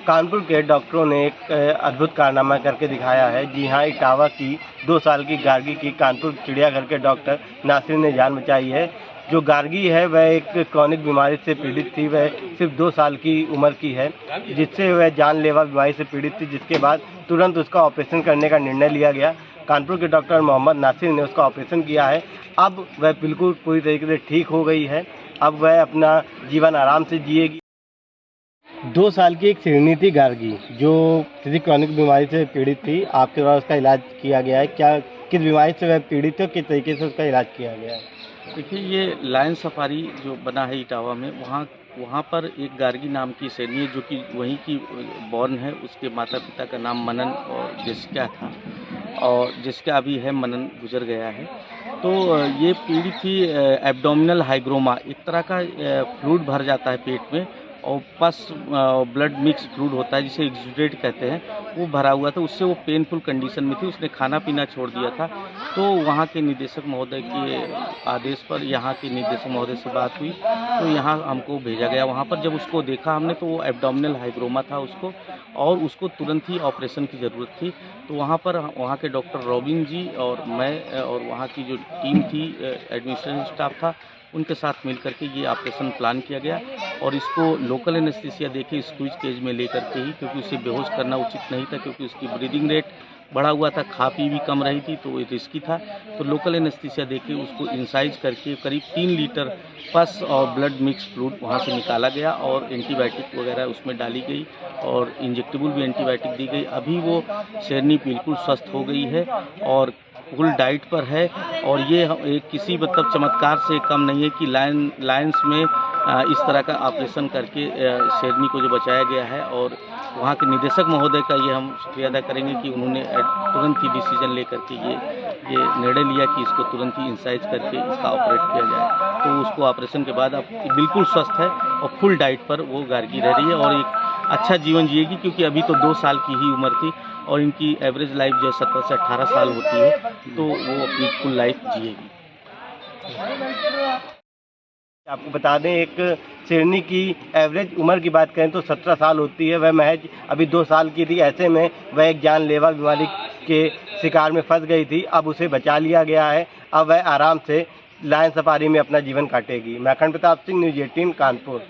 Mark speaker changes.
Speaker 1: कानपुर के डॉक्टरों ने एक अद्भुत कारनामा करके दिखाया है। जी हाँ, इटावा की 2 साल की गार्गी की कानपुर चिड़ियाघर के डॉक्टर नासिर ने जान बचाई है। जो गार्गी है वह एक क्रॉनिक बीमारी से पीड़ित थी। वह सिर्फ 2 साल की उम्र की है, जिससे वह जानलेवा बीमारी से पीड़ित थी, जिसके बाद तुरंत उसका ऑपरेशन करने का निर्णय लिया गया। कानपुर के डॉक्टर मोहम्मद नासिर ने उसका ऑपरेशन किया है। अब वह बिल्कुल पूरी तरीके से ठीक हो गई है। अब वह अपना जीवन आराम से जिएगी। 2 साल की एक हिरनी थी गार्गी, जो किसी क्रॉनिक बीमारी से पीड़ित थी। आपके द्वारा उसका इलाज किया गया है। क्या किस बीमारी से वह पीड़ित थी और किस तरीके से उसका इलाज किया गया है?
Speaker 2: देखिए, ये लायन सफारी जो बना है इटावा में, वहाँ पर एक गार्गी नाम की शेरनी है जो कि वहीं की बॉर्न है। उसके माता पिता का नाम मनन और जेसिका था, और जेसिका अभी है, मनन गुजर गया है। तो ये पीड़ित थी एब्डोमिनल हाइग्रोमा, एक तरह का फ्लूइड भर जाता है पेट में, और पस ब्लड मिक्स फ्लूइड होता है जिसे एक्सुडेट कहते हैं, वो भरा हुआ था। उससे वो पेनफुल कंडीशन में थी। उसने खाना पीना छोड़ दिया था। तो वहाँ के निदेशक महोदय के आदेश पर यहाँ के निदेशक महोदय से बात हुई, तो यहाँ हमको भेजा गया। वहाँ पर जब उसको देखा हमने, तो वो एब्डोमिनल हाइग्रोमा था उसको, और उसको तुरंत ही ऑपरेशन की ज़रूरत थी। तो वहाँ पर वहाँ के डॉक्टर रॉबिन जी और मैं और वहाँ की जो टीम थी, एडमिनिस्ट्रेटिव स्टाफ था, उनके साथ मिल करके ये ऑपरेशन प्लान किया गया। और इसको लोकल एनेस्थीसिया देके स्क्वीज केज में लेकर के ही, क्योंकि उसे बेहोश करना उचित नहीं था, क्योंकि उसकी ब्रीदिंग रेट बढ़ा हुआ था, खा पी भी कम रही थी, तो ये रिस्की था। तो लोकल एनेस्थीसिया देके उसको इंसाइज करके करीब 3 लीटर पस और ब्लड मिक्स फ्लूइड वहाँ से निकाला गया, और एंटीबायोटिक वगैरह उसमें डाली गई, और इंजेक्टेबल भी एंटीबायोटिक दी गई। अभी वो शेरनी बिल्कुल स्वस्थ हो गई है और फुल डाइट पर है। और ये एक किसी मतलब चमत्कार से कम नहीं है कि लायंस में इस तरह का ऑपरेशन करके शेरनी को जो बचाया गया है। और वहाँ के निदेशक महोदय का ये हम शुक्रिया अदा करेंगे कि उन्होंने तुरंत ही डिसीजन लेकर के ये निर्णय लिया कि इसको तुरंत ही इंसाइज करके इसका ऑपरेट किया जाए। तो उसको ऑपरेशन के बाद अब बिल्कुल स्वस्थ है और फुल डाइट पर वो गार्गी रह रही है, और एक अच्छा जीवन जिएगी, क्योंकि अभी तो 2 साल की ही उम्र थी, और इनकी एवरेज लाइफ जो 17 से 18 साल होती है, तो वो अपनी फुल लाइफ जिएगी।
Speaker 1: आपको बता दें, एक शेरनी की एवरेज उम्र की बात करें तो 17 साल होती है। वह महज अभी 2 साल की थी। ऐसे में वह एक जानलेवा बीमारी के शिकार में फंस गई थी। अब उसे बचा लिया गया है। अब वह आराम से लायन सफारी में अपना जीवन काटेगी। मैं अखंड प्रताप सिंह, न्यूज़ 18 कानपुर।